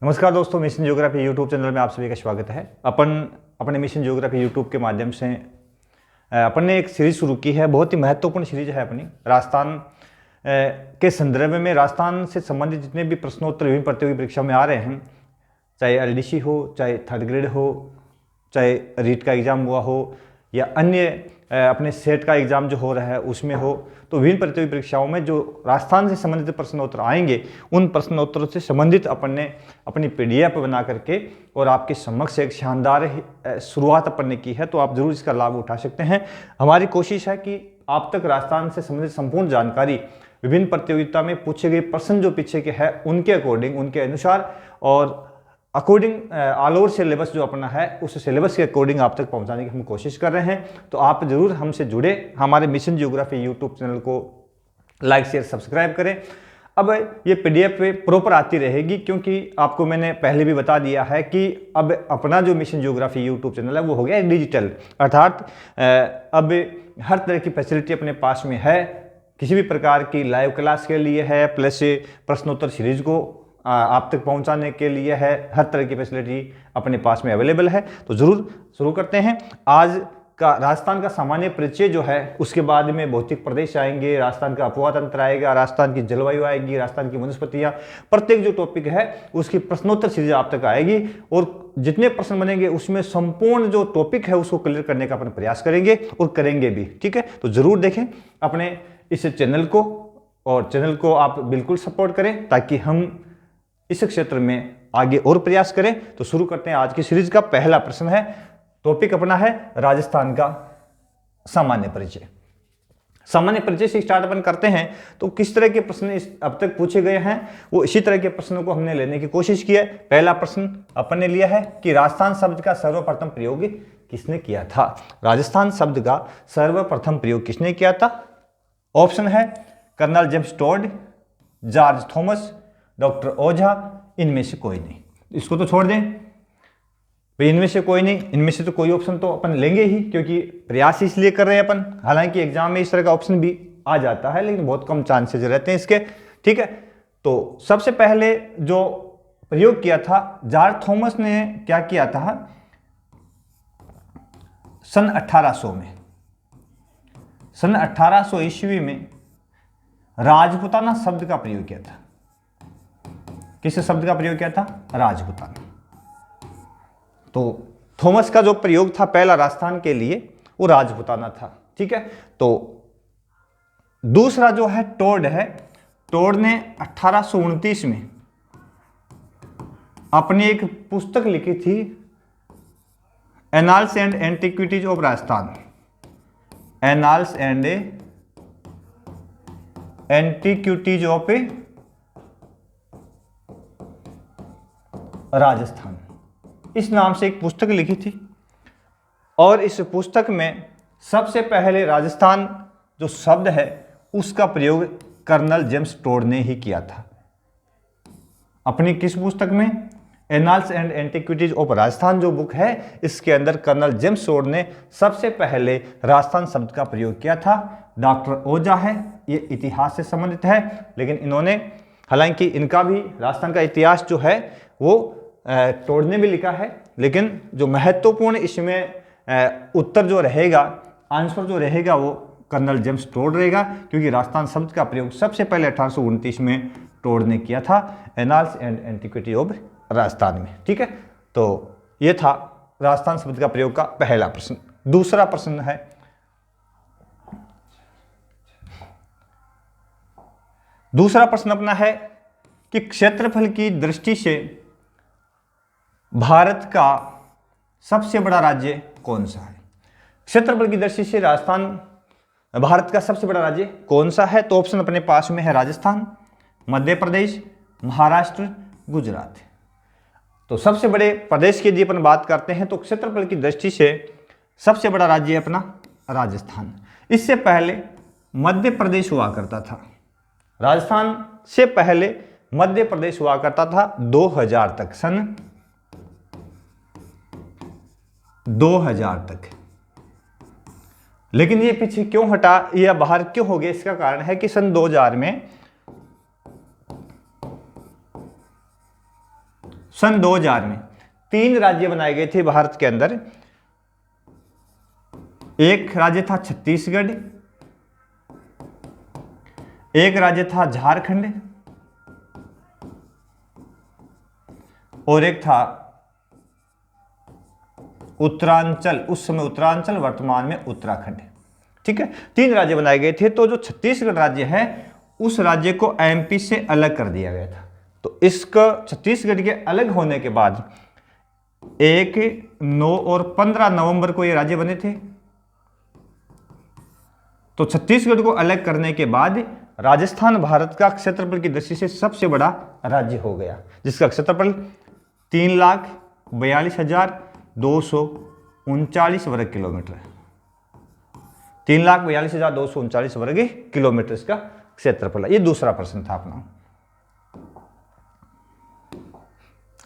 नमस्कार दोस्तों, mission geography YouTube channel में आप सभी का स्वागत है। अपन अपने मिशन ज्योग्राफी यूट्यूब के माध्यम से अपन ने एक सीरीज शुरू की है। बहुत ही महत्वपूर्ण सीरीज है अपनी। राजस्थान के संदर्भ में राजस्थान से संबंधित जितने भी प्रश्नोत्तर विभिन्न प्रतियोगी परीक्षा में आ रहे हैं, चाहे एलडीसी हो, चाहे थर्ड ग्रेड हो, चाहे रीट का एग्ज़ाम हुआ हो या अन्य अपने सेट का एग्ज़ाम जो हो रहा है उसमें हो, तो विभिन्न प्रतियोगी परीक्षाओं में जो राजस्थान से संबंधित प्रश्नोत्तर आएंगे उन प्रश्नोत्तरों से संबंधित अपन ने अपनी पीडीएफ बना करके और आपके समक्ष एक शानदार शुरुआत अपन ने की है। तो आप जरूर इसका लाभ उठा सकते हैं। हमारी कोशिश है कि आप तक राजस्थान से संबंधित संपूर्ण जानकारी विभिन्न प्रतियोगिता में पूछे गए प्रश्न जो पीछे के है उनके अकॉर्डिंग, उनके अनुसार और अकॉर्डिंग ऑल ओवर सिलेबस जो अपना है उस सिलेबस के अकॉर्डिंग आप तक पहुंचाने की हम कोशिश कर रहे हैं। तो आप जरूर हमसे जुड़े, हमारे मिशन ज्योग्राफी यूट्यूब चैनल को लाइक शेयर सब्सक्राइब करें। अब ये पीडीएफ पे प्रॉपर आती रहेगी, क्योंकि आपको मैंने पहले भी बता दिया है कि अब अपना जो मिशन ज्योग्राफी यूट्यूब चैनल है वो हो गया डिजिटल, अर्थात अब हर तरह की फैसिलिटी अपने पास में है। किसी भी प्रकार की लाइव क्लास के लिए है, प्लस प्रश्नोत्तर सीरीज को आप तक पहुंचाने के लिए है, हर तरह की फैसिलिटी अपने पास में अवेलेबल है। तो जरूर शुरू करते हैं। आज का राजस्थान का सामान्य परिचय जो है, उसके बाद में भौतिक प्रदेश आएंगे, राजस्थान का अपवाद तंत्र आएगा, राजस्थान की जलवायु आएगी, राजस्थान की वनस्पतियां, प्रत्येक जो टॉपिक है उसकी प्रश्नोत्तर सीरीज आप तक आएगी और जितने प्रश्न बनेंगे उसमें संपूर्ण जो टॉपिक है उसको क्लियर करने का अपन प्रयास करेंगे और करेंगे भी। ठीक है, तो जरूर देखें अपने इस चैनल को और चैनल को आप बिल्कुल सपोर्ट करें ताकि हम इस क्षेत्र में आगे और प्रयास करें। तो शुरू करते हैं आज की सीरीज का। पहला प्रश्न है, टॉपिक अपना है राजस्थान का सामान्य परिचय। सामान्य परिचय से स्टार्ट अपन करते हैं। तो किस तरह के प्रश्न अब तक पूछे गए हैं वो इसी तरह के प्रश्नों को हमने लेने की कोशिश की है। पहला प्रश्न अपन ने लिया है कि राजस्थान शब्द का सर्वप्रथम प्रयोग किसने किया था। राजस्थान शब्द का सर्वप्रथम प्रयोग किसने किया था? ऑप्शन है colonel James Tod, George Thomas, doctor Ojha, इनमें से कोई नहीं। इसको तो छोड़ दें भाई, इनमें से कोई नहीं। इनमें से तो कोई ऑप्शन तो अपन लेंगे ही, क्योंकि प्रयास इसलिए कर रहे हैं अपन। हालांकि एग्जाम में इस तरह का ऑप्शन भी आ जाता है, लेकिन बहुत कम चांसेस रहते हैं इसके। ठीक है, तो सबसे पहले जो प्रयोग किया था जॉर्ज थॉमस ने, क्या किया था सन 1800 में, सन 1800 ईस्वी में राजपुताना शब्द का प्रयोग किया था। किस शब्द का प्रयोग किया था? राजपुताना। तो थॉमस का जो प्रयोग था पहला राजस्थान के लिए वो राजपुताना था। ठीक है, तो दूसरा जो है टोड है। टोड ने 1829 में अपनी एक पुस्तक लिखी थी, annals and antiquities of Rajasthan. Annals and antiquities of Rajasthan, इस नाम से एक पुस्तक लिखी थी। और इस पुस्तक में सबसे पहले राजस्थान जो शब्द है उसका प्रयोग कर्नल जेम्स टोड ने ही किया था। अपनी किस पुस्तक में? Annals and antiquities of Rajasthan जो बुक है, इसके अंदर कर्नल जेम्स टोड ने सबसे पहले राजस्थान शब्द का प्रयोग किया था। डॉक्टर ओझा है, ये इतिहास से संबंधित है, लेकिन इन्होंने, हालांकि इनका भी राजस्थान का इतिहास जो है वो टोड ने भी लिखा है, लेकिन जो महत्वपूर्ण इसमें उत्तर जो रहेगा, आंसर जो रहेगा वो कर्नल जेम्स टोड रहेगा, क्योंकि राजस्थान शब्द का प्रयोग सबसे पहले 1829 में टोड ने किया था, annals and antiquity of Rajasthan में। ठीक है, तो ये था राजस्थान शब्द का प्रयोग का पहला प्रश्न। दूसरा प्रश्न है, दूसरा प्रश्न अपना है कि क्षेत्रफल की दृष्टि से भारत का सबसे बड़ा राज्य कौन सा है? क्षेत्रफल की दृष्टि से राजस्थान भारत का सबसे बड़ा राज्य कौन सा है? तो ऑप्शन अपने पास में है राजस्थान, मध्य प्रदेश, महाराष्ट्र, गुजरात। तो सबसे बड़े प्रदेश की यदि अपन बात करते हैं तो क्षेत्रफल की दृष्टि से सबसे बड़ा राज्य है अपना राजस्थान। इससे पहले मध्य प्रदेश हुआ करता था। राजस्थान से पहले मध्य प्रदेश हुआ करता था 2000 तक, सन 2000 तक। लेकिन ये पीछे क्यों हटा या बाहर क्यों हो गया? इसका कारण है कि सन 2000 में सन 2000 में 3 राज्य बनाए गए थे भारत के अंदर। एक राज्य था छत्तीसगढ़, एक राज्य था झारखंड और एक था उत्तरांचल। उस समय उत्तरांचल, वर्तमान में उत्तराखंड। ठीक है, 3 राज्य बनाए गए थे। तो जो छत्तीसगढ़ राज्य है उस राज्य को एमपी से अलग कर दिया गया था। तो इसका छत्तीसगढ़ के अलग होने के बाद 1, 9 और 15 नवंबर को ये राज्य बने थे। तो छत्तीसगढ़ को अलग करने के बाद राजस्थान भारत का क्षेत्रफल की दृष्टि से सबसे बड़ा राज्य हो गया, जिसका क्षेत्रफल 3,42,239 वर्ग किलोमीटर है। 3,42,239 वर्ग किलोमीटर इसका क्षेत्रफल है। ये दूसरा प्रश्न था अपना।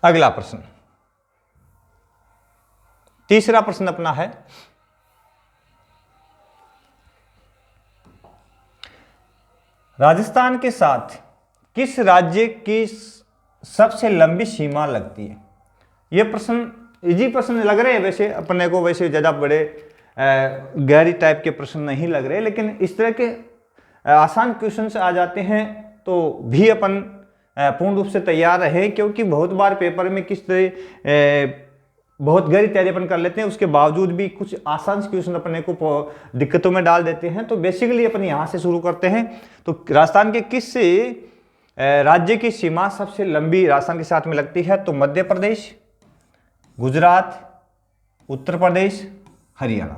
अगला प्रश्न, तीसरा प्रश्न अपना है, राजस्थान के साथ किस राज्य की सबसे लंबी सीमा लगती है? ये प्रश्न इजी प्रश्न लग रहे हैं वैसे अपने को, वैसे ज़्यादा बड़े गहरी टाइप के प्रश्न नहीं लग रहे, लेकिन इस तरह के आसान क्वेश्चन आ जाते हैं तो भी अपन पूर्ण रूप से तैयार रहे, क्योंकि बहुत बार पेपर में किस तरह बहुत गहरी तैयारी अपन कर लेते हैं, उसके बावजूद भी कुछ आसान क्वेश्चन अपने को दिक्कतों में डाल देते हैं। तो बेसिकली अपन यहाँ से शुरू करते हैं। तो राजस्थान के किस राज्य की सीमा सबसे लंबी राजस्थान के साथ में लगती है? तो मध्य प्रदेश, गुजरात, उत्तर प्रदेश, हरियाणा।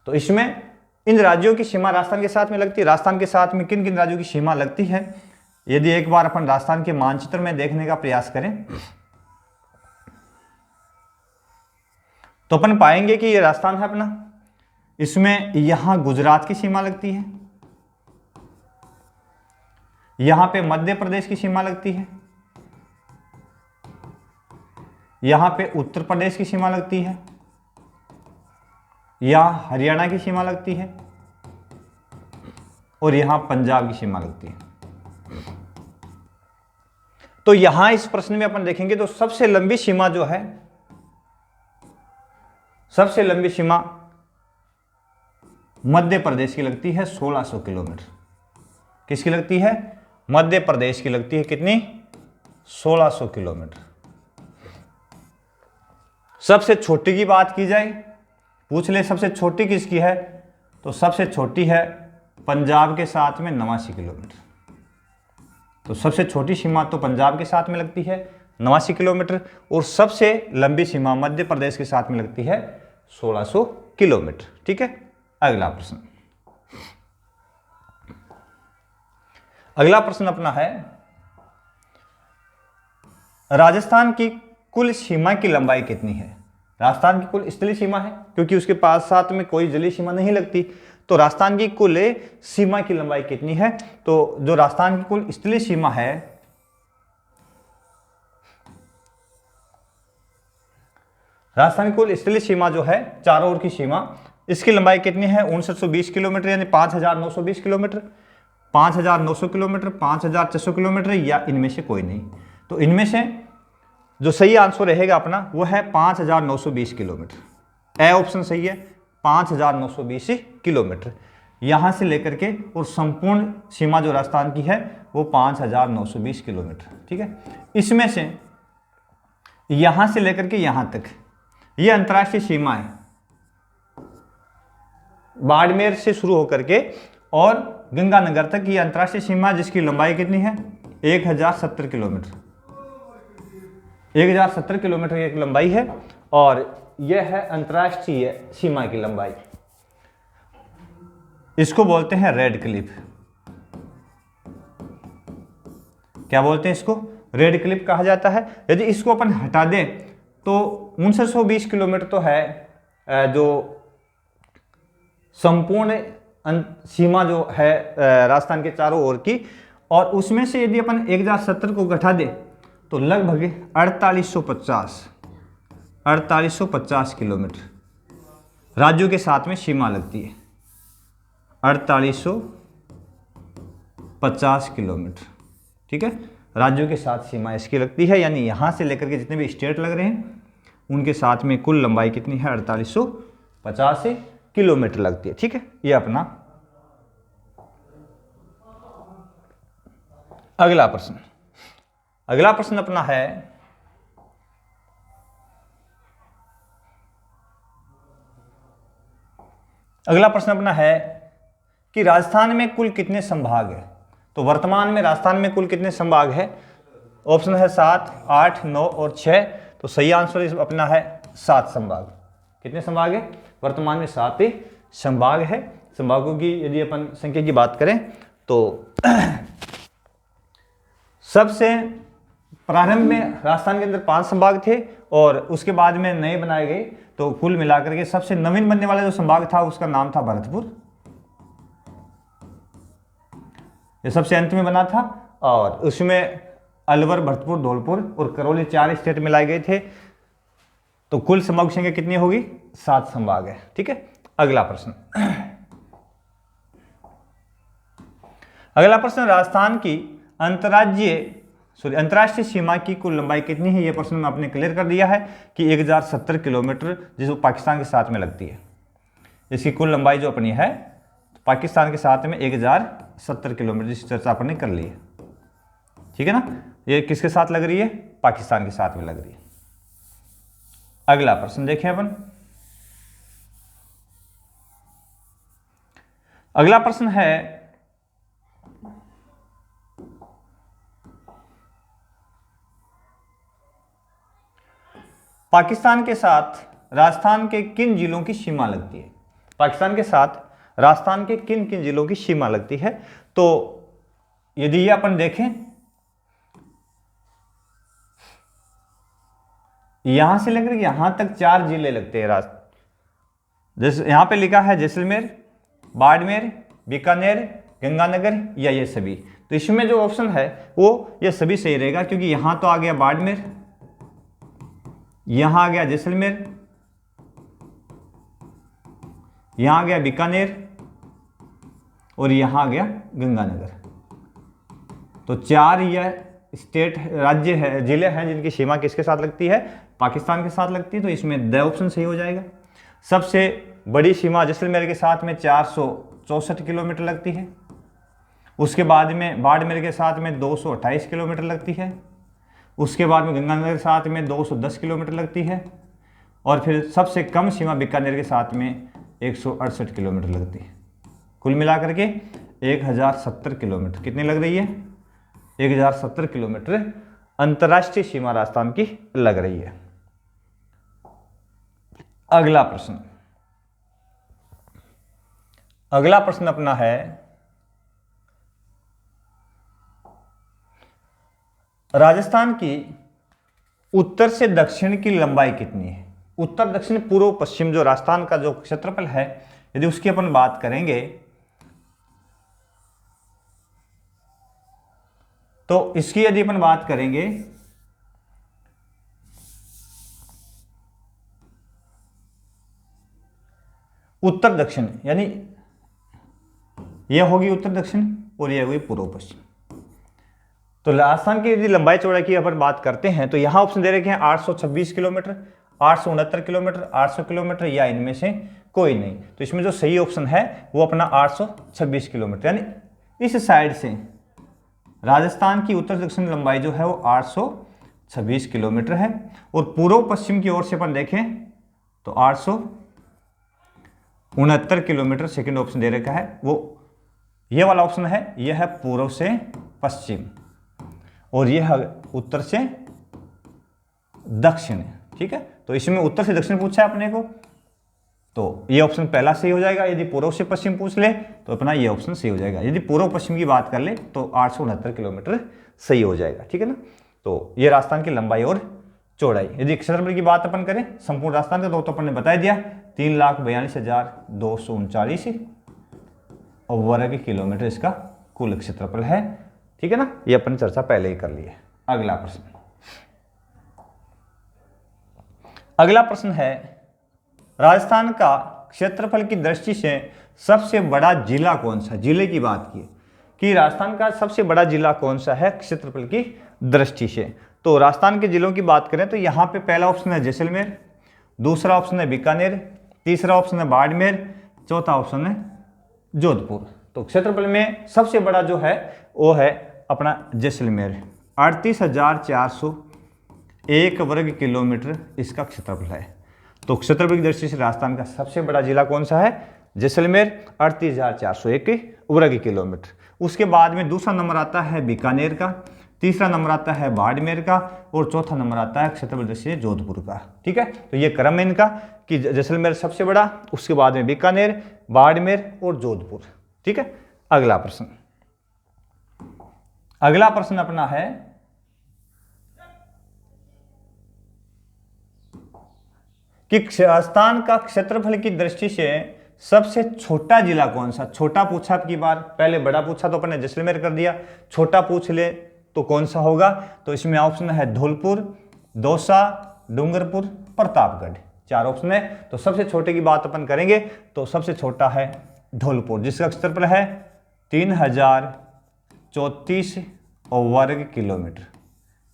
तो इसमें इन राज्यों की सीमा राजस्थान के साथ में लगती है। राजस्थान के साथ में किन किन राज्यों की सीमा लगती है, यदि एक बार अपन राजस्थान के मानचित्र में देखने का प्रयास करें तो अपन पाएंगे कि ये राजस्थान है अपना। इसमें यहां गुजरात की सीमा लगती है, यहां पे मध्य प्रदेश की सीमा लगती है, यहां पे उत्तर प्रदेश की सीमा लगती है, यहां हरियाणा की सीमा लगती है और यहां पंजाब की सीमा लगती है। तो यहां इस प्रश्न में अपन देखेंगे तो सबसे लंबी सीमा जो है, सबसे लंबी सीमा मध्य प्रदेश की लगती है 1600 किलोमीटर। किसकी लगती है? मध्य प्रदेश की लगती है। कितनी? 1600 किलोमीटर। सबसे छोटी की बात की जाए, पूछ ले सबसे छोटी किसकी है, तो सबसे छोटी है पंजाब के साथ में 89 किलोमीटर। तो सबसे छोटी सीमा तो पंजाब के साथ में लगती है 89 किलोमीटर और सबसे लंबी सीमा मध्य प्रदेश के साथ में लगती है 1600 किलोमीटर। ठीक है, अगला प्रश्न। अगला प्रश्न अपना है, राजस्थान की कुल सीमा की लंबाई कितनी है? राजस्थान की कुल स्थलीय सीमा है, क्योंकि उसके पास साथ में कोई जलीय सीमा नहीं लगती। तो राजस्थान की कुल सीमा की लंबाई कितनी है? तो जो राजस्थान की कुल स्थलीय सीमा है, राजस्थान की कुल स्थलीय सीमा जो है, चारों ओर की सीमा, इसकी लंबाई कितनी है? 5920 किलोमीटर, यानी 5920 किलोमीटर, 5900 किलोमीटर, 5600 किलोमीटर, या इनमें से कोई नहीं। तो इनमें से जो सही आंसर रहेगा अपना वो है 5920 किलोमीटर। ए ऑप्शन सही है, 5920 किलोमीटर यहां से लेकर के, और संपूर्ण सीमा जो राजस्थान की है वो 5920 किलोमीटर। ठीक है, इसमें से यहां से लेकर के यहां तक ये अंतर्राष्ट्रीय सीमा है, बाड़मेर से शुरू होकर के और गंगानगर तक ये अंतर्राष्ट्रीय सीमा, जिसकी लंबाई कितनी है? 1070 किलोमीटर। 1070 किलोमीटर की एक लंबाई है और यह है अंतर्राष्ट्रीय सीमा की लंबाई। इसको बोलते हैं रेड क्लिफ। क्या बोलते हैं इसको? रेड क्लिफ कहा जाता है। यदि इसको अपन हटा दें तो 5920 किलोमीटर तो है जो संपूर्ण सीमा जो है राजस्थान के चारों ओर की, और उसमें से यदि अपन 1070 को घटा दें तो लगभग 4850 किलोमीटर राज्यों के साथ में सीमा लगती है। 4850 किलोमीटर। ठीक है, राज्यों के साथ सीमा इसकी लगती है, यानी यहाँ से लेकर के जितने भी स्टेट लग रहे हैं उनके साथ में कुल लंबाई कितनी है, 4850 किलोमीटर लगती है। ठीक है, ये अपना अगला प्रश्न। अगला प्रश्न अपना है, अगला प्रश्न अपना है कि राजस्थान में कुल कितने संभाग है। तो वर्तमान में राजस्थान में कुल कितने संभाग है? ऑप्शन है 7, 8, 9 और 6। तो सही आंसर अपना है 7 संभाग। कितने संभाग है? वर्तमान में 7 संभाग है। संभागों की यदि अपन संख्या की बात करें तो सबसे प्रारंभ में राजस्थान के अंदर 5 संभाग थे और उसके बाद में नए बनाए गए। तो कुल मिलाकर के सबसे नवीन बनने वाला जो संभाग था उसका नाम था भरतपुर। ये सबसे अंत में बना था और उसमें अलवर, भरतपुर, धौलपुर और करौली 4 स्टेट मिलाए गए थे। तो कुल संभाग संख्या कितनी होगी? 7 संभाग है। ठीक है, अगला प्रश्न। अगला प्रश्न, राजस्थान की अंतर्राष्ट्रीय सीमा की कुल लंबाई कितनी है? यह प्रश्न में आपने क्लियर कर दिया है कि 1070 किलोमीटर, जिसको पाकिस्तान के साथ में लगती है। इसकी कुल लंबाई जो अपनी है पाकिस्तान के साथ में 1070 किलोमीटर, जिसकी चर्चा आपने कर ली है। ठीक है ना, ये किसके साथ लग रही है? पाकिस्तान के साथ में लग रही है। अगला प्रश्न देखें अपन। अगला प्रश्न है, पाकिस्तान के साथ राजस्थान के किन जिलों की सीमा लगती है? पाकिस्तान के साथ राजस्थान के किन किन जिलों की सीमा लगती है? तो यदि ये अपन देखें, यहां से लेकर यहां तक 4 जिले लगते हैं जैसे यहां पे लिखा है जैसलमेर, बाड़मेर, बीकानेर, गंगानगर या ये सभी। तो इसमें जो ऑप्शन है वो ये सभी सही रहेगा, क्योंकि यहां तो आ गया बाड़मेर, यहां आ गया जैसलमेर, यहां आ गया बीकानेर और यहां आ गया गंगानगर। तो 4 यह स्टेट राज्य है, जिले हैं जिनकी सीमा किसके साथ लगती है? पाकिस्तान के साथ लगती है। तो इसमें द ऑप्शन सही हो जाएगा। सबसे बड़ी सीमा जैसलमेर के साथ में 464 किलोमीटर लगती है। उसके बाद में बाड़मेर के साथ में 228 किलोमीटर लगती है। उसके बाद में गंगानगर के साथ में 210 किलोमीटर लगती है। और फिर सबसे कम सीमा बीकानेर के साथ में 168 किलोमीटर लगती है। कुल मिलाकर के 1070 किलोमीटर कितनी लग रही है? 1070 किलोमीटर अंतर्राष्ट्रीय सीमा राजस्थान की लग रही है। अगला प्रश्न। अगला प्रश्न अपना है, राजस्थान की उत्तर से दक्षिण की लंबाई कितनी है? उत्तर, दक्षिण, पूर्व, पश्चिम जो राजस्थान का जो क्षेत्रफल है, यदि उसकी अपन बात करेंगे तो इसकी यदि अपन बात करेंगे उत्तर दक्षिण, यानी यह होगी उत्तर दक्षिण और यह होगी पूर्व पश्चिम। तो राजस्थान की यदि लंबाई चौड़ाई की अपन बात करते हैं तो यहां ऑप्शन दे रखे हैं 826 किलोमीटर, 869 किलोमीटर, 800 किलोमीटर या इनमें से कोई नहीं। तो इसमें जो सही ऑप्शन है वो अपना 826 किलोमीटर, यानी इस साइड से राजस्थान की उत्तर दक्षिण लंबाई जो है वो 826 किलोमीटर है। और पूर्व पश्चिम की ओर से अपन देखें तो 869 किलोमीटर सेकंड ऑप्शन दे रखा है। वो ये वाला ऑप्शन है, यह है पूर्व से पश्चिम और यह उत्तर से दक्षिण। ठीक है, तो इसमें उत्तर से दक्षिण पूछा है अपने को, तो ये ऑप्शन पहला सही हो जाएगा। यदि पूर्व से पश्चिम पूछ ले तो अपना ये ऑप्शन सही हो जाएगा। यदि पूर्व पश्चिम की बात कर ले तो 869 किलोमीटर सही हो जाएगा। ठीक है ना, तो ये राजस्थान की लंबाई और चौड़ाई। यदि क्षेत्रफल की बात अपन करें संपूर्ण राजस्थान का, तो अपन ने बता दिया 3,42,239 वर्ग किलोमीटर इसका कुल क्षेत्रफल है। ठीक है ना, ये अपन चर्चा पहले ही कर ली है। अगला प्रश्न। अगला प्रश्न है, राजस्थान का क्षेत्रफल की दृष्टि से सबसे बड़ा जिला कौन सा? जिले की बात की कि राजस्थान का सबसे बड़ा जिला कौन सा है क्षेत्रफल की दृष्टि से। तो राजस्थान के जिलों की बात करें तो यहाँ पे पहला ऑप्शन है जैसलमेर, दूसरा ऑप्शन है बीकानेर, तीसरा ऑप्शन है बाड़मेर, चौथा ऑप्शन है जोधपुर। तो क्षेत्रफल में सबसे बड़ा जो है वो है अपना जैसलमेर, 38,401 वर्ग किलोमीटर इसका क्षेत्रफल है। तो क्षेत्रफल की दृष्टि से राजस्थान का सबसे बड़ा जिला कौन सा है? जैसलमेर, 38,401 वर्ग किलोमीटर। उसके बाद में दूसरा नंबर आता है बीकानेर का, तीसरा नंबर आता है बाड़मेर का और चौथा नंबर आता है क्षेत्रफल दृष्टि से जोधपुर का। ठीक है, तो ये क्रम है इनका कि जैसलमेर सबसे बड़ा, उसके बाद में बीकानेर, बाड़मेर और जोधपुर। ठीक है, अगला प्रश्न अपना है कि राजस्थान का क्षेत्रफल की दृष्टि से सबसे छोटा जिला कौन सा। छोटा पूछा आपकी बार, पहले बड़ा पूछा तो अपन ने जैसलमेर कर दिया, छोटा पूछ ले तो कौन सा होगा? तो इसमें ऑप्शन है धौलपुर, दौसा, डूंगरपुर, प्रतापगढ़, 4 ऑप्शन है। तो सबसे छोटे की बात अपन करेंगे तो सबसे छोटा है धौलपुर, जिसका क्षेत्रफल है 3034 वर्ग किलोमीटर।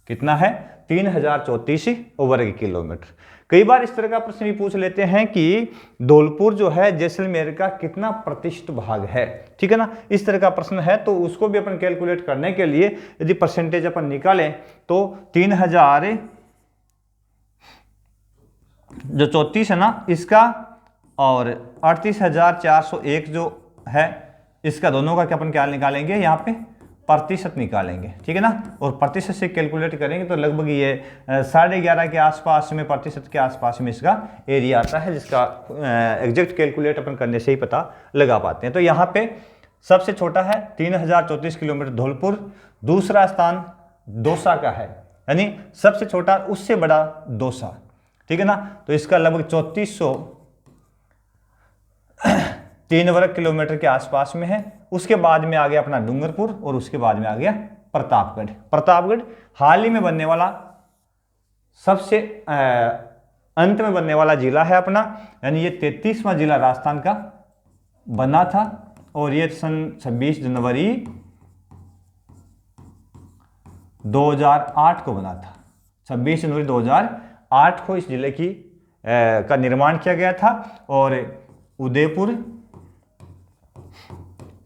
कितना है? 3034 वर्ग किलोमीटर। कई बार इस तरह का प्रश्न भी पूछ लेते हैं कि धौलपुर जो है जैसलमेर का कितना प्रतिशत भाग है। ठीक है ना, इस तरह का प्रश्न है तो उसको भी अपन कैलकुलेट करने के लिए यदि परसेंटेज अपन निकालें तो 3000 जो 34 है ना इसका और 38,401 जो है इसका, दोनों का क्या अपन क्या निकालेंगे यहाँ पे? प्रतिशत निकालेंगे। ठीक है ना, और प्रतिशत से कैलकुलेट करेंगे तो लगभग ये 11.5 के आसपास में, प्रतिशत के आसपास में इसका एरिया आता है, जिसका एग्जैक्ट कैलकुलेट अपन करने से ही पता लगा पाते हैं। तो यहाँ पे सबसे छोटा है 3034 किलोमीटर धौलपुर, दूसरा स्थान दौसा का है, यानी सबसे छोटा उससे बड़ा दौसा। ठीक है ना, तो इसका लगभग 3403 वर्ग किलोमीटर के आसपास में है। उसके बाद में आ गया अपना डूंगरपुर और उसके बाद में आ गया प्रतापगढ़। प्रतापगढ़ हाल ही में बनने वाला सबसे अंत में बनने वाला जिला है अपना, यानी ये 33वां जिला राजस्थान का बना था और ये सन 26 जनवरी 2008 को बना था। 26 जनवरी 2008 को इस जिले की का निर्माण किया गया था और उदयपुर,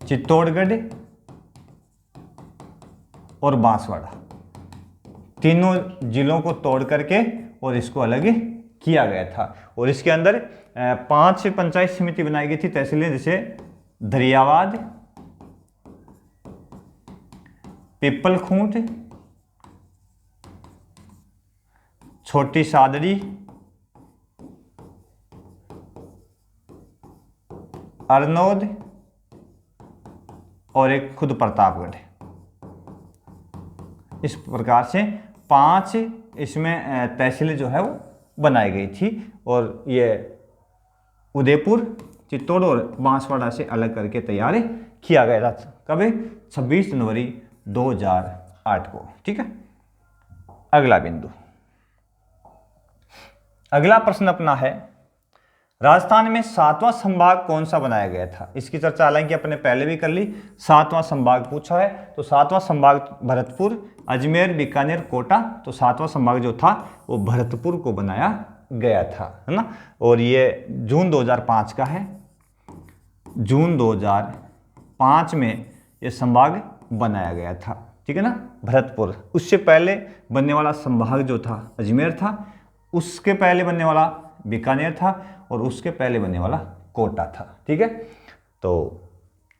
चित्तौड़गढ़ और बांसवाड़ा तीनों जिलों को तोड़ करके और इसको अलग किया गया था। और इसके अंदर 5 पंचायत समिति बनाई गई थी, तहसीलें, जैसे दरियावाद, पिपलखूंट, छोटी सादड़ी, अरनोद और एक खुद प्रतापगढ़। इस प्रकार से 5 इसमें तहसीलें जो है वो बनाई गई थी और ये उदयपुर, चित्तौड़ और बांसवाड़ा से अलग करके तैयार किया गया था। कब? 26 जनवरी 2008 को। ठीक है, अगला बिंदु, अगला प्रश्न अपना है राजस्थान में 7वां संभाग कौन सा बनाया गया था। इसकी चर्चा हालांकि अपने पहले भी कर ली। 7वां संभाग पूछा है तो 7वां संभाग भरतपुर, अजमेर, बीकानेर, कोटा। तो 7वां संभाग जो था वो भरतपुर को बनाया गया था, है ना। और ये जून 2005 का है। जून 2005 में ये संभाग बनाया गया था। ठीक है ना, भरतपुर। उससे पहले बनने वाला संभाग जो था अजमेर था, उसके पहले बनने वाला बीकानेर था और उसके पहले बनने वाला कोटा था। ठीक है, तो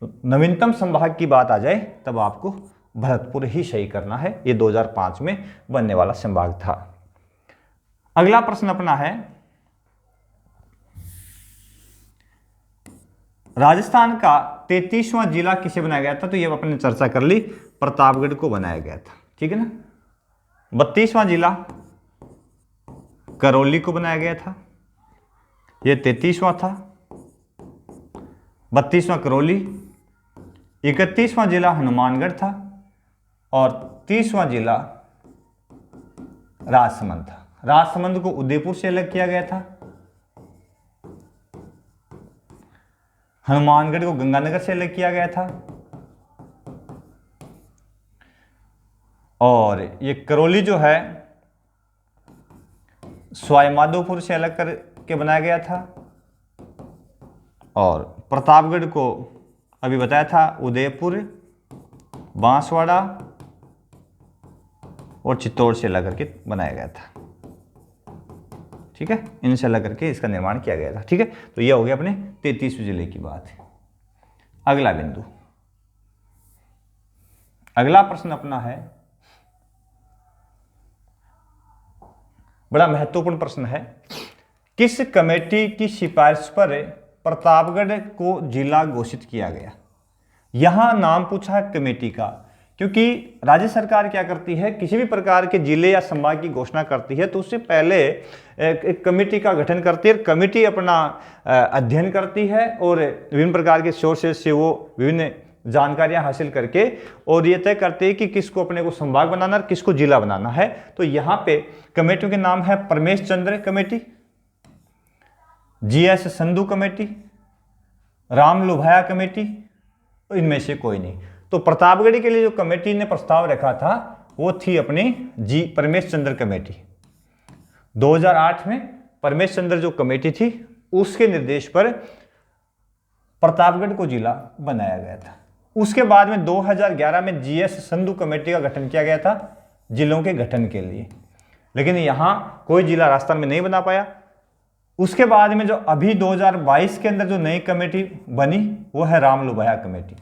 नवीनतम संभाग की बात आ जाए तब आपको भरतपुर ही सही करना है। ये 2005 में बनने वाला संभाग था। अगला प्रश्न अपना है राजस्थान का 33वां जिला किसे बनाया गया था। तो ये अपने चर्चा कर ली, प्रतापगढ़ को बनाया गया था। ठीक है ना। 32वां जिला करौली को बनाया गया था। ये 33वां था, 32वां करौली। 31वां जिला हनुमानगढ़ था और 30वां जिला राजसमंद था। राजसमंद को उदयपुर से अलग किया गया था, हनुमानगढ़ को गंगानगर से अलग किया गया था और ये करौली जो है सवाई माधोपुर से अलग करके बनाया गया था। और प्रतापगढ़ को अभी बताया था उदयपुर, बांसवाड़ा और चित्तौड़ से अलग करके बनाया गया था। ठीक है, इनसे अलग करके इसका निर्माण किया गया था। ठीक है, तो यह हो गया अपने 33वें जिले की बात। अगला बिंदु, अगला प्रश्न अपना है, बड़ा महत्वपूर्ण प्रश्न है। किस कमेटी की सिफारिश पर प्रतापगढ़ को जिला घोषित किया गया? यहां नाम पूछा है कमेटी का, क्योंकि राज्य सरकार क्या करती है, किसी भी प्रकार के जिले या संभाग की घोषणा करती है तो उससे पहले एक कमेटी का गठन करती है। कमेटी अपना अध्ययन करती है और विभिन्न प्रकार के सोर्सेस से वो विभिन्न जानकारियां हासिल करके और ये तय करते हैं कि किसको अपने को संभाग बनाना और किसको जिला बनाना है। तो यहाँ पे कमेटियों के नाम है Paramesh Chandra committee, GS Sandhu committee, Ram Lubhaya committee, इनमें से कोई नहीं। तो प्रतापगढ़ के लिए जो कमेटी ने प्रस्ताव रखा था वो थी अपनी परमेश चंद्र कमेटी। 2008 में परमेश चंद्र जो कमेटी थी उसके निर्देश पर प्रतापगढ़ को जिला बनाया गया था। उसके बाद में 2011 में GS संधू कमेटी का गठन किया गया था जिलों के गठन के लिए, लेकिन यहां कोई जिला राजस्थान में नहीं बना पाया। उसके बाद में जो अभी 2022 के अंदर जो नई कमेटी बनी वो है राम लुभाया कमेटी।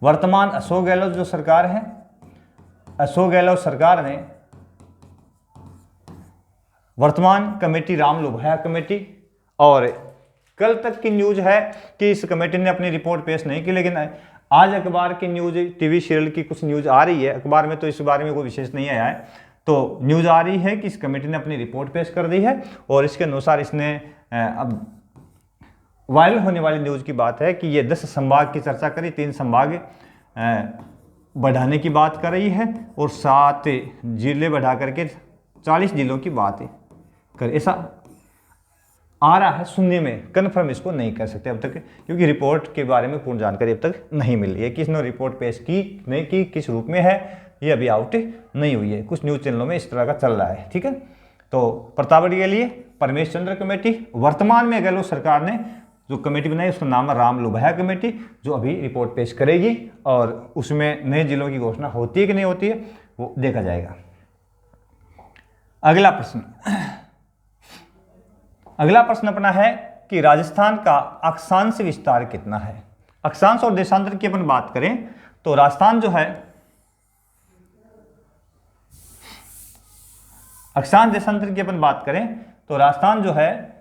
वर्तमान अशोक गहलोत जो सरकार है, अशोक गहलोत सरकार ने वर्तमान कमेटी राम लुभाया कमेटी, और कल तक की न्यूज है कि इस कमेटी ने अपनी रिपोर्ट पेश नहीं की, लेकिन आज अखबार की न्यूज, टीवी सीरियल की कुछ न्यूज आ रही है, अखबार में तो इस बारे में कोई विशेष नहीं आया है, तो न्यूज आ रही है कि इस कमेटी ने अपनी रिपोर्ट पेश कर दी है और इसके अनुसार इसने अब वायरल होने वाली न्यूज की बात है कि ये 10 संभाग की चर्चा करी, 3 संभाग बढ़ाने की बात कर रही है और 7 जिले बढ़ा करके 40 जिलों की बात कर, ऐसा आ रहा है सुनने में। कन्फर्म इसको नहीं कर सकते अब तक, क्योंकि रिपोर्ट के बारे में पूर्ण जानकारी अब तक नहीं मिली है। किसने रिपोर्ट पेश की नहीं की, किस रूप में है, ये अभी आउट नहीं हुई है। कुछ न्यूज चैनलों में इस तरह का चल रहा है। ठीक है, तो प्रतापगढ़ के लिए परमेश चंद्र कमेटी, वर्तमान में गहलोत सरकार ने जो कमेटी बनाई उसका नाम है राम लुभाया कमेटी, जो अभी रिपोर्ट पेश करेगी और उसमें नए जिलों की घोषणा होती है कि नहीं होती है वो देखा जाएगा। अगला प्रश्न, अगला प्रश्न अपना है कि राजस्थान का अक्षांश विस्तार कितना है? अक्षांश और देशांतर की अपन बात करें तो राजस्थान जो है, अक्षांश देशांतर की अपन बात करें तो राजस्थान जो है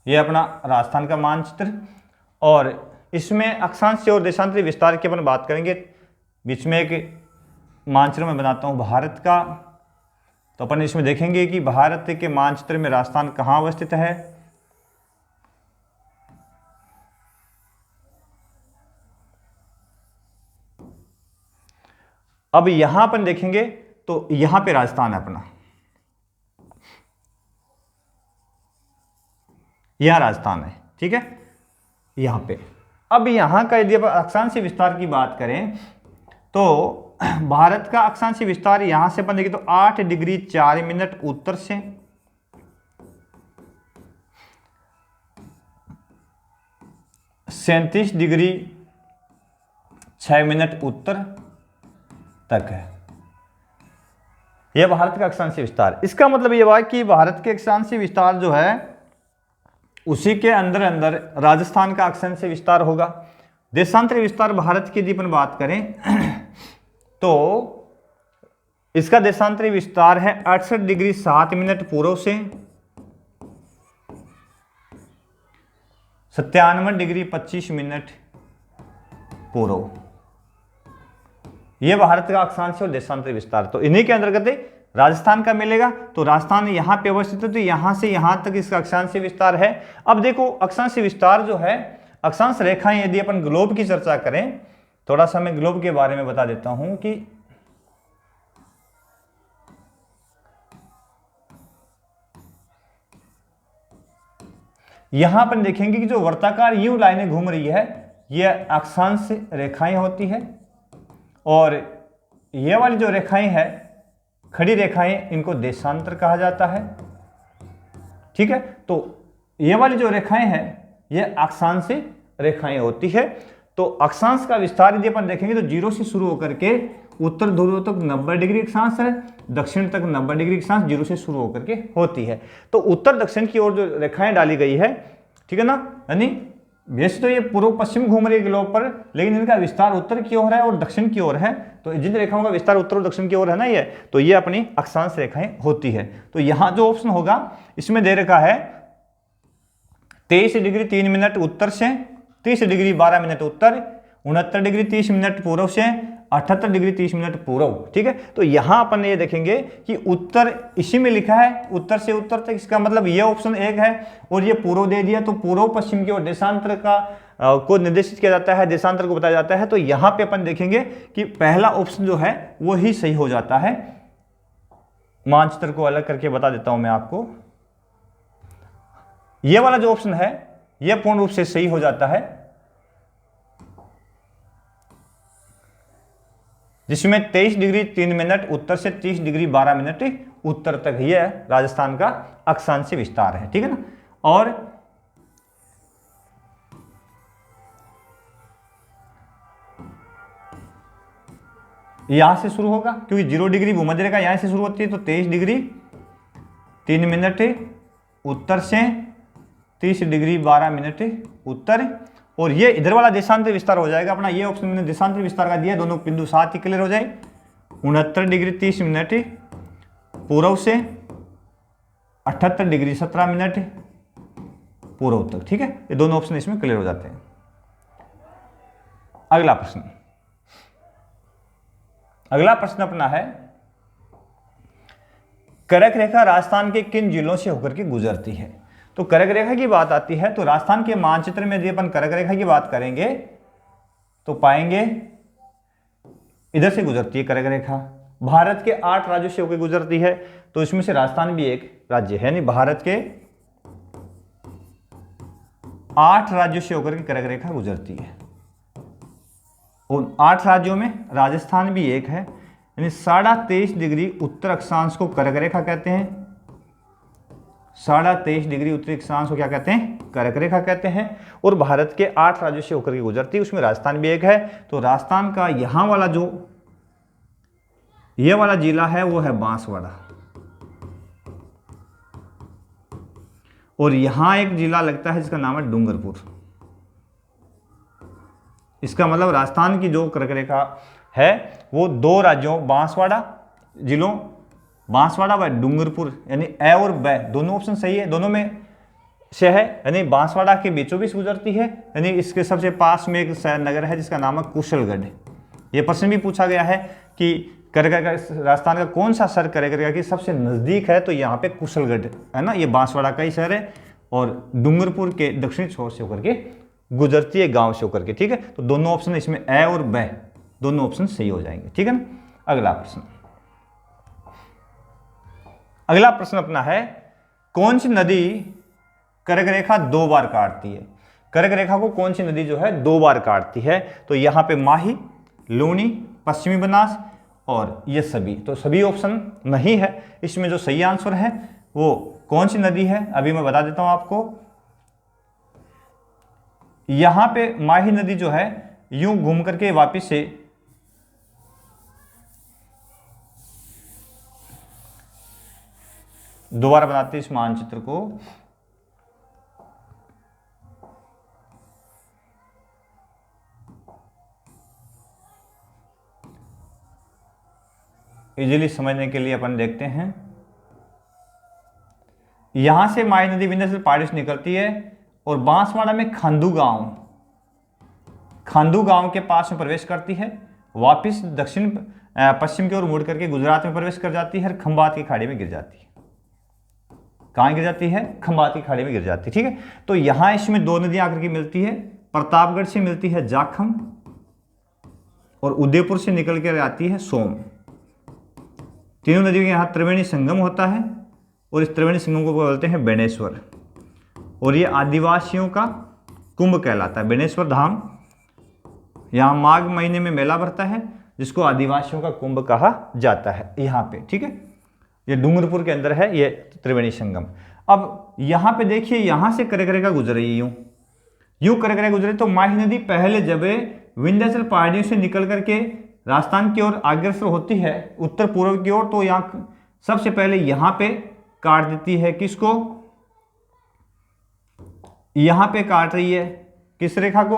ये अपना राजस्थान का मानचित्र, और इसमें अक्षांश और देशांतरी विस्तार की अपन बात करेंगे। बीच में एक मानचित्र में बनाता हूं भारत का, तो अपन इसमें देखेंगे कि भारत के मानचित्र में राजस्थान कहाँ अवस्थित है। अब यहां अपन देखेंगे तो यहां पे राजस्थान है अपना, यह राजस्थान है। ठीक है, यहां पे अब यहां का यदि अपन अक्षांशीय विस्तार की बात करें तो भारत का अक्षांशीय विस्तार यहां से अपन देखें तो 8 डिग्री 4 मिनट उत्तर से 37 डिग्री 6 मिनट उत्तर तक है। यह भारत का अक्षांशीय विस्तार। इसका मतलब यह हुआ कि भारत के अक्षांशीय विस्तार जो है उसी के अंदर अंदर राजस्थान का अक्षांशीय विस्तार होगा। देशांतरी विस्तार भारत की यदि अपन बात करें तो इसका देशांतरी विस्तार है 68 डिग्री 7 मिनट पूर्व से 97 डिग्री 25 मिनट पूर्व। यह भारत का अक्षांशीय और देशांतरी विस्तार, तो इन्हीं के अंतर्गत राजस्थान का मिलेगा। तो राजस्थान यहां पे अवस्थित है, तो यहां से यहां तक इसका अक्षांशीय विस्तार है। अब देखो अक्षांशीय विस्तार जो है, अक्षांश रेखाएं यदि अपन ग्लोब की चर्चा करें, थोड़ा सा मैं ग्लोब के बारे में बता देता हूं कि यहां पर देखेंगे कि जो वर्ताकार यूं लाइनें घूम रही है ये अक्षांश रेखाएं होती है, और ये वाली जो रेखाएं हैं खड़ी रेखाएं इनको देशांतर कहा जाता है। ठीक है, तो ये वाली जो रेखाएं हैं ये अक्षांश रेखाएं होती है। तो अक्षांश का विस्तार यदि अपन देखेंगे तो 0 से शुरू होकर के उत्तर ध्रुव तक 90 डिग्री अक्षांश है, दक्षिण तक 90 डिग्री अक्षांश 0 से शुरू होकर के होती है। तो उत्तर दक्षिण की ओर जो रेखाएं डाली गई है, ठीक है ना, यानी वैसे तो ये पूर्व पश्चिम घूम रही है ग्लोब पर, लेकिन इनका विस्तार उत्तर की ओर है और दक्षिण की ओर है। तो जिन रेखाओं का विस्तार उत्तर और दक्षिण की ओर है ना ये, तो ये अपनी अक्षांश रेखाएं होती है। तो यहां जो ऑप्शन होगा इसमें दे रखा है 23 डिग्री 3 मिनट उत्तर से, 30 डिग्री 12 मिनट उत्तर, 69 डिग्री 30 मिनट पूर्व से, 78 डिग्री 30 मिनट पूर्व। ठीक है, तो यहां अपन ये देखेंगे कि उत्तर इसी में लिखा है, उत्तर से उत्तर तक, इसका मतलब ये ऑप्शन एक है, और ये पूर्व दे दिया, तो पूर्व पश्चिम की ओर देशांतर का को निर्देशित किया जाता है, देशांतर को बताया जाता है। तो यहां पे अपन देखेंगे कि पहला ऑप्शन जो है वो ही सही हो जाता है। मानचित्र को अलग करके बता देता हूं मैं आपको, ये वाला जो ऑप्शन है ये पूर्ण रूप से सही हो जाता है, जिसमें 23 डिग्री 3 मिनट उत्तर से 30 डिग्री 12 मिनट उत्तर तक यह राजस्थान का अक्षांश विस्तार है। ठीक है ना, और यहां से शुरू होगा क्योंकि 0 डिग्री भूमध्य रेखा यहां से शुरू होती है, तो 23 डिग्री 3 मिनट उत्तर से 30 डिग्री 12 मिनट उत्तर, और ये इधर वाला देशांतर विस्तार हो जाएगा अपना। ये ऑप्शन मैंने देशांतर विस्तार का दिया, दोनों बिंदु साथ ही क्लियर हो जाए। 69 डिग्री 30 मिनट पूर्व से, 78 डिग्री 17 मिनट पूर्व तक। ठीक है, ये दोनों ऑप्शन इसमें क्लियर हो जाते हैं। अगला प्रश्न, अगला प्रश्न अपना है, कर्क रेखा राजस्थान के किन जिलों से होकर के गुजरती है? तो कर्क रेखा की बात आती है तो राजस्थान के मानचित्र में यदि अपन कर्क रेखा की बात करेंगे तो पाएंगे इधर से गुजरती है कर्क रेखा। भारत के 8 राज्यों से होकर गुजरती है, तो इसमें से राजस्थान भी एक राज्य है, यानी भारत के 8 राज्यों से होकर के कर्क रेखा गुजरती है। उन 8 राज्यों में राजस्थान भी एक है, यानी 23.5 डिग्री उत्तर अक्षांश को कर्क रेखा कहते हैं। 23.5 डिग्री उत्तरी अक्षांश को क्या कहते हैं? कर्क रेखा कहते हैं। और भारत के 8 राज्यों से होकर के गुजरती है, उसमें राजस्थान भी एक है। तो राजस्थान का यहां वाला जो ये वाला जिला है वो है बांसवाड़ा, और यहां एक जिला लगता है जिसका नाम है डूंगरपुर। इसका मतलब राजस्थान की जो कर्क रेखा है वो 2 राज्यों बांसवाड़ा जिलों, बांसवाड़ा व डूंगरपुर, यानी ए और ब दोनों ऑप्शन सही है, दोनों में से है। यानी बांसवाड़ा के बीचों बीच गुजरती है, यानी इसके सबसे पास में एक नगर है जिसका नाम है कुशलगढ़। ये प्रश्न भी पूछा गया है कि कर्क रेखा राजस्थान का कौन सा शहर कर्क रेखा की सबसे नजदीक है, तो यहाँ पे कुशलगढ़ है ना, ये बांसवाड़ा का ही शहर है, और डूंगरपुर के दक्षिणी छोर से होकर के गुजरती है, गांव से होकर के। ठीक है, तो दोनों ऑप्शन इसमें ए और ब दोनों ऑप्शन सही हो जाएंगे। ठीक है ना, अगला प्रश्न, अगला प्रश्न अपना है, कौन सी नदी कर्क रेखा 2 बार काटती है? कर्क रेखा को कौन सी नदी जो है 2 बार काटती है? तो यहां पे माही, लूनी, पश्चिमी बनास और ये सभी, तो सभी ऑप्शन नहीं है। इसमें जो सही आंसर है वो कौन सी नदी है अभी मैं बता देता हूं आपको। यहां पे माही नदी जो है यूं घूम करके वापिस से दोबारा बनाते हैं इस मानचित्र को। इजीली समझने के लिए अपन देखते हैं, यहां से माही नदी बिंदु से पहाड़ी से निकलती है और बांसवाड़ा में खांदू गांव के पास में प्रवेश करती है, वापिस दक्षिण पश्चिम की ओर मुड़ करके गुजरात में प्रवेश कर जाती है और खंबात की खाड़ी में गिर जाती है। कहां गिर जाती है? खंबात की खाड़ी में गिर जाती है। ठीक है, तो यहां इसमें 2 नदियां आकर के मिलती है, प्रतापगढ़ से मिलती है जाखम और उदयपुर से निकल कर आती है सोम। तीनों नदियों के यहाँ त्रिवेणी संगम होता है और इस त्रिवेणी संगम को बोलते हैं बेणेश्वर। और ये आदिवासियों का कुंभ कहलाता है। बेनेश्वर धाम यहाँ माघ महीने में मेला भरता है, जिसको आदिवासियों का कुंभ कहा जाता है यहाँ पे, ठीक है। ये डूंगरपुर के अंदर है ये त्रिवेणी संगम। अब यहाँ पे देखिए, यहाँ से करक रेखा गुजर रही है, यूं करक रेखा गुजरे तो माही नदी पहले जब विंध्याचल पहाड़ियों से निकल करके राजस्थान की ओर अग्रसर होती है उत्तर पूर्व की ओर, तो यहाँ सबसे पहले यहाँ पे काट देती है, किसको, यहाँ पे काट रही है, किस रेखा को,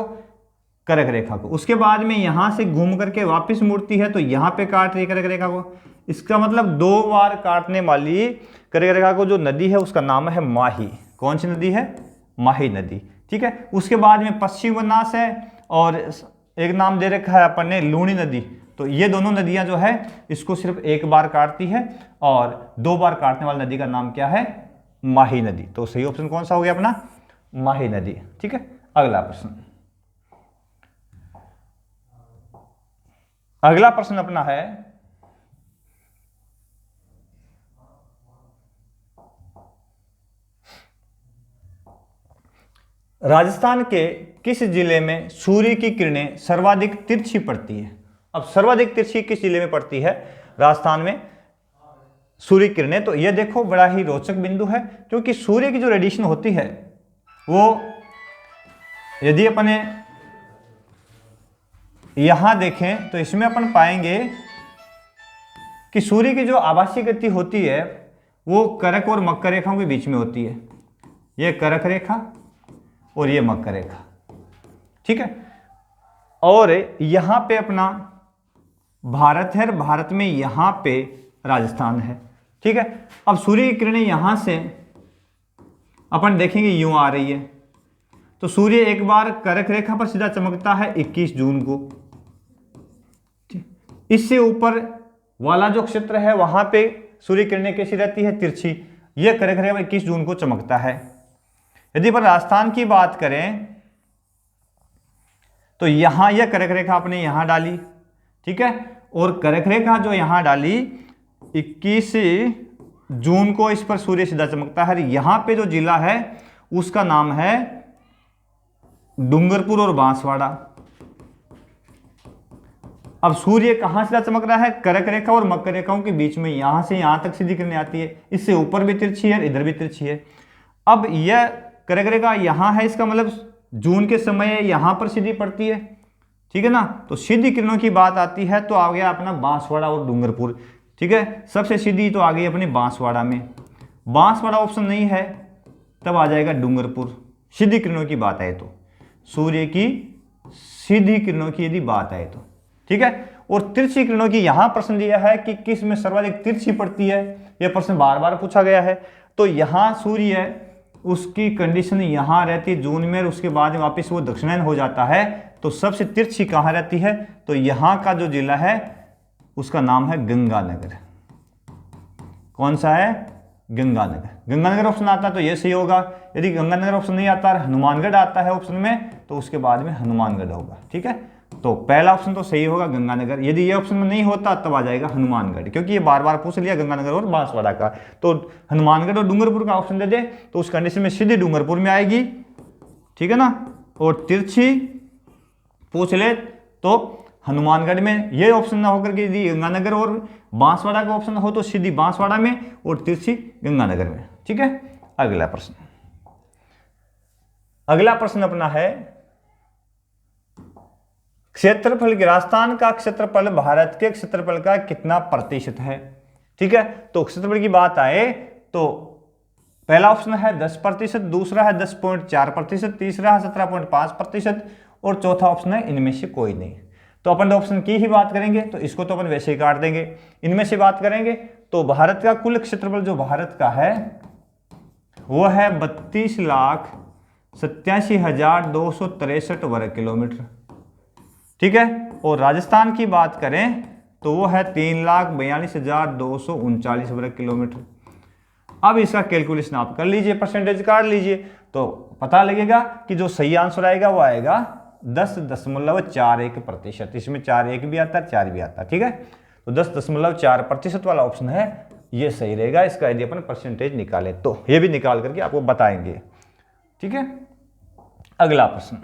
करक रेखा को। उसके बाद में यहां से घूम करके वापस मुड़ती है तो यहां पे काट रही है करक रेखा को। इसका मतलब 2 बार काटने वाली करक रेखा को जो नदी है उसका नाम है माही। कौन सी नदी है, माही नदी, ठीक है। उसके बाद में पश्चिम बनास है और एक नाम दे रखा है अपन ने लूणी नदी। तो ये दोनों नदियां जो है इसको सिर्फ 1 बार काटती है और 2 बार काटने वाली नदी का नाम क्या है, माही नदी। तो सही ऑप्शन कौन सा हो गया अपना, माही नदी, ठीक है। अगला प्रश्न, अगला प्रश्न अपना है, राजस्थान के किस जिले में सूर्य की किरणें सर्वाधिक तिरछी पड़ती है। अब सर्वाधिक तिरछी किस जिले में पड़ती है राजस्थान में सूर्य किरणें, तो यह देखो बड़ा ही रोचक बिंदु है, क्योंकि सूर्य की जो रेडिएशन होती है वो यदि अपने यहां देखें तो इसमें अपन पाएंगे कि सूर्य की जो आभासीय गति होती है वो करक और मकर रेखाओं के बीच में होती है। ये करक रेखा और ये मकर रेखा, ठीक है। और यहां पे अपना भारत है, भारत में यहां पे राजस्थान है, ठीक है। अब सूर्य की किरणें यहां से अपन देखेंगे यूं आ रही है, तो सूर्य एक बार करक रेखा पर सीधा चमकता है 21 जून को। इससे ऊपर वाला जो क्षेत्र है वहां पे सूर्य किरणें कैसी रहती है, तिरछी। यह करक रेखा 21 जून को चमकता है। यदि अपन राजस्थान की बात करें तो यहां यह करक रेखा आपने यहां डाली, ठीक है, और करक रेखा जो यहां डाली 21 जून को इस पर सूर्य सीधा चमकता है। यहां पे जो जिला है उसका नाम है डूंगरपुर और बांसवाड़ा। अब सूर्य कहां सीधा चमक रहा है, करक रेखा और मकर रेखाओं के बीच में, यहां से यहां तक सीधी किरणें आती है। इससे ऊपर भी तिरछी है, इधर भी तिरछी है। अब यह करक रेखा यहां है, इसका मतलब जून के समय यहां पर सीधी पड़ती है, ठीक है ना। तो सीधी किरणों की बात आती है तो आ गया अपना बांसवाड़ा और डूंगरपुर, ठीक है। सबसे सीधी तो आ गई अपनी बांसवाड़ा में, बांसवाड़ा ऑप्शन नहीं है तब आ जाएगा डूंगरपुर। सीधी किरणों की बात आए तो, सूर्य की सीधी किरणों की यदि बात आए तो, ठीक है। और तिरछी किरणों की यहां प्रश्न दिया है कि किस में सर्वाधिक तिरछी पड़ती है, यह प्रश्न बार बार पूछा गया है। तो यहां सूर्य उसकी कंडीशन यहां रहती है जून में, उसके बाद वापस वो दक्षिणायन हो जाता है। तो सबसे तिरछी कहां रहती है, तो यहां का जो जिला है उसका नाम है गंगानगर। कौन सा है, गंगानगर। गंगानगर ऑप्शन आता है तो ये सही होगा। यदि गंगानगर ऑप्शन नहीं आता, हनुमानगढ़ आता है ऑप्शन में, तो उसके बाद में हनुमानगढ़ होगा, ठीक है। तो पहला ऑप्शन तो सही होगा गंगानगर। यदि ये ऑप्शन में नहीं होता तब आ जाएगा हनुमानगढ़, क्योंकि ये बार बार पूछ लिया गंगानगर और बांसवाड़ा का। तो हनुमानगढ़ और डूंगरपुर का ऑप्शन दे दे तो उस कंडीशन में सीधी डूंगरपुर में आएगी, ठीक है ना। और तिरछी पूछ ले तो हनुमानगढ़ में। ये ऑप्शन ना होकर के यदि गंगानगर और बांसवाड़ा का ऑप्शन हो तो सीधी बांसवाड़ा में और तिरछी गंगानगर में, ठीक है। अगला प्रश्न, अगला प्रश्न अपना है क्षेत्रफल की, राजस्थान का क्षेत्रफल भारत के क्षेत्रफल का कितना प्रतिशत है, ठीक है। तो क्षेत्रफल की बात आए तो पहला ऑप्शन है 10%, दूसरा है 10.4%, तीसरा है 17.5% और चौथा ऑप्शन है इनमें से कोई नहीं। तो अपन ऑप्शन की ही बात करेंगे तो इसको तो अपन वैसे ही काट देंगे। इनमें से बात करेंगे तो भारत का कुल क्षेत्रफल जो भारत का है वो है 32,87,263 वर्ग किलोमीटर, ठीक है। और राजस्थान की बात करें तो वो है 3,42,239 वर्ग किलोमीटर। अब इसका कैलकुलेशन आप कर लीजिए, परसेंटेज काट लीजिए तो पता लगेगा कि जो सही आंसर आएगा वो आएगा 10.41%। इसमें 4 भी आता है, 4 भी आता है, ठीक है। तो 10.4% वाला ऑप्शन है, ये सही रहेगा इसका यदि अपन परसेंटेज निकालें तो। ये भी निकाल करके आपको बताएंगे। ठीक है। अगला प्रश्न,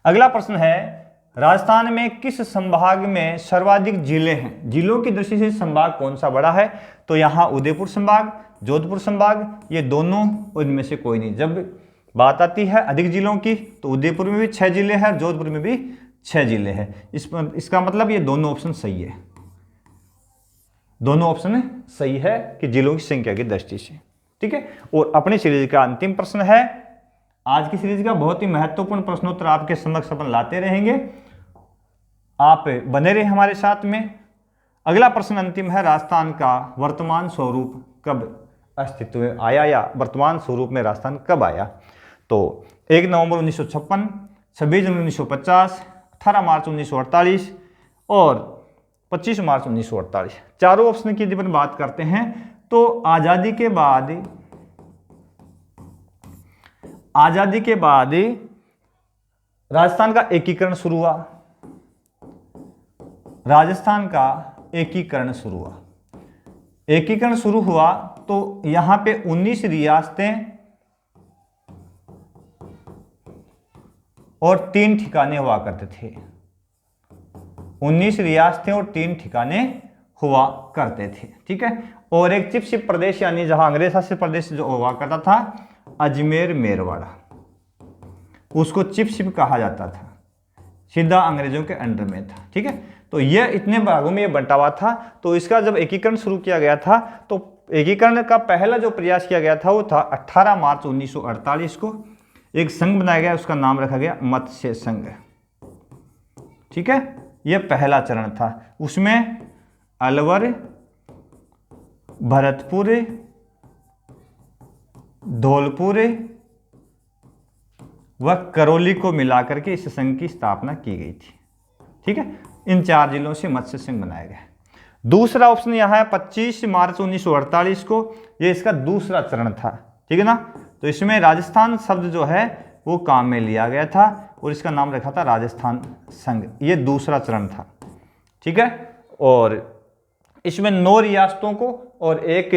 अगला प्रश्न है राजस्थान में किस संभाग में सर्वाधिक जिले हैं? जिलों की दृष्टि से संभाग कौन सा बड़ा है? तो यहाँ उदयपुर संभाग, जोधपुर संभाग, ये दोनों इनमें से कोई नहीं। जब बात आती है अधिक जिलों की तो उदयपुर में भी 6 जिले हैं, जोधपुर में भी 6 जिले हैं। इसका मतलब ये दोनों ऑप्शन सही है, दोनों ऑप्शन सही है कि जिलों की संख्या की दृष्टि से, ठीक है। और अपनी सीरीज का अंतिम प्रश्न है, आज की सीरीज का बहुत ही महत्वपूर्ण प्रश्नोत्तर आपके समक्ष अपन लाते रहेंगे, आप बने रहे हमारे साथ में। अगला प्रश्न अंतिम है, राजस्थान का वर्तमान स्वरूप कब अस्तित्व में आया या वर्तमान स्वरूप में राजस्थान कब आया? तो 1 नवंबर 1956, 26 जनवरी 1950, 18 मार्च 1948 और 25 मार्च 1948। चारों ऑप्शन की यदि अपन बात करते हैं तो आजादी के बाद राजस्थान का एकीकरण शुरू हुआ, राजस्थान का एकीकरण शुरू हुआ तो यहां पे 19 रियासतें और 3 ठिकाने हुआ करते थे। 19 रियासतें और 3 ठिकाने हुआ करते थे, ठीक है। और एक चिपशिप प्रदेश यानी जहां अंग्रेज शासित प्रदेश जो हुआ करता था, अजमेर मेरवाड़ा, उसको चिपशिप कहा जाता था, सीधा अंग्रेजों के अंडर में था, ठीक है। तो यह इतने भागों में बंटा हुआ था। तो इसका जब एकीकरण शुरू किया गया था तो एकीकरण का पहला जो प्रयास किया गया था वो था 18 मार्च 1948 को एक संघ बनाया गया, उसका नाम रखा गया मत्स्य संघ, ठीक है। यह पहला चरण था। उसमें अलवर, भरतपुर, धौलपुर व करौली को मिलाकर के इस संघ की स्थापना की गई थी, ठीक है। इन 4 जिलों से मत्स्य संघ बनाया गया। दूसरा ऑप्शन यहां है 25 मार्च 1948 को, यह इसका दूसरा चरण था, ठीक है ना। तो इसमें राजस्थान शब्द जो है वो काम में लिया गया था और इसका नाम रखा था राजस्थान संघ। ये दूसरा चरण था, ठीक है। और इसमें 9 रियासतों को और एक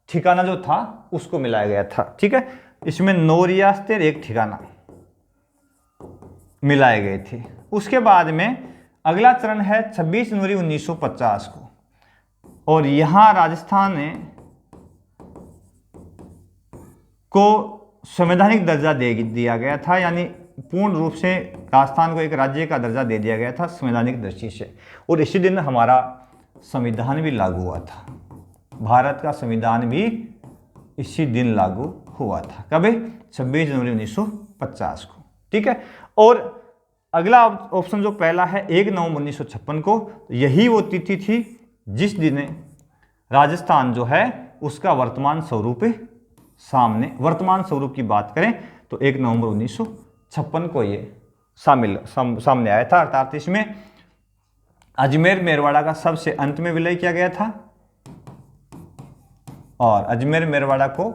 ठिकाना जो था उसको मिलाया गया था, ठीक है। इसमें 9 रियासतें और एक ठिकाना मिलाए गए थे। उसके बाद में अगला चरण है 26 जनवरी 1950 को, और यहां राजस्थान को संवैधानिक दर्जा दे दिया गया था, यानी पूर्ण रूप से राजस्थान को एक राज्य का दर्जा दे दिया गया था संवैधानिक दृष्टि से। और इसी दिन हमारा संविधान भी लागू हुआ था, भारत का संविधान भी इसी दिन लागू हुआ था। कब? 26 जनवरी 1950 को, ठीक है। और अगला ऑप्शन जो पहला है 1 नवंबर 1956 को, यही वो तिथि थी जिस दिन राजस्थान जो है उसका वर्तमान स्वरूप वर्तमान स्वरूप की बात करें तो 1 नवंबर 1956 को ये सामने आया था। अर्थात इसमें अजमेर मेरवाड़ा का सबसे अंत में विलय किया गया था और अजमेर मेरवाड़ा को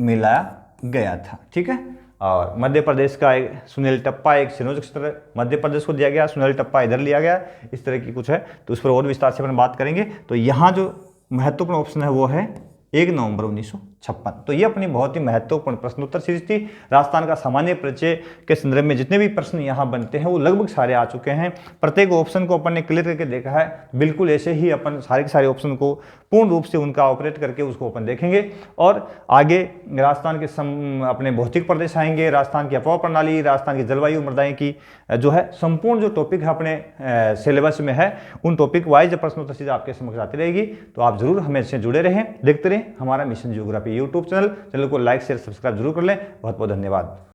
मिलाया गया था, ठीक है। और मध्य प्रदेश का एक सुनील टप्पा, एक संयोजक क्षेत्र मध्य प्रदेश को दिया गया, सुनील टप्पा इधर लिया गया, इस तरह की कुछ है। तो उस पर और विस्तार से अपन बात करेंगे। तो यहाँ जो महत्वपूर्ण ऑप्शन है वो है 1 नवंबर 1956। तो ये अपनी बहुत ही महत्वपूर्ण प्रश्नोत्तर सीरीज थी। राजस्थान का सामान्य परिचय के संदर्भ में जितने भी प्रश्न यहाँ बनते हैं वो लगभग सारे आ चुके हैं। प्रत्येक ऑप्शन को अपन ने क्लियर करके देखा है। बिल्कुल ऐसे ही अपन सारे के सारे ऑप्शन को पूर्ण रूप से उनका ऑपरेट करके उसको अपन देखेंगे और आगे राजस्थान के अपने भौतिक प्रदेश आएंगे, राजस्थान की अफवाह प्रणाली, राजस्थान की जलवायु मृदाएं की जो है संपूर्ण जो टॉपिक है अपने सिलेबस में है, उन टॉपिक वाइज प्रश्नोत्तर सीरीज आपके समक्ष आती रहेगी। तो आप जरूर हमें से जुड़े रहें, देखते रहें हमारा मिशन ज्योग्राफी यूट्यूब चैनल को लाइक शेयर सब्सक्राइब जरूर कर लें। बहुत बहुत धन्यवाद।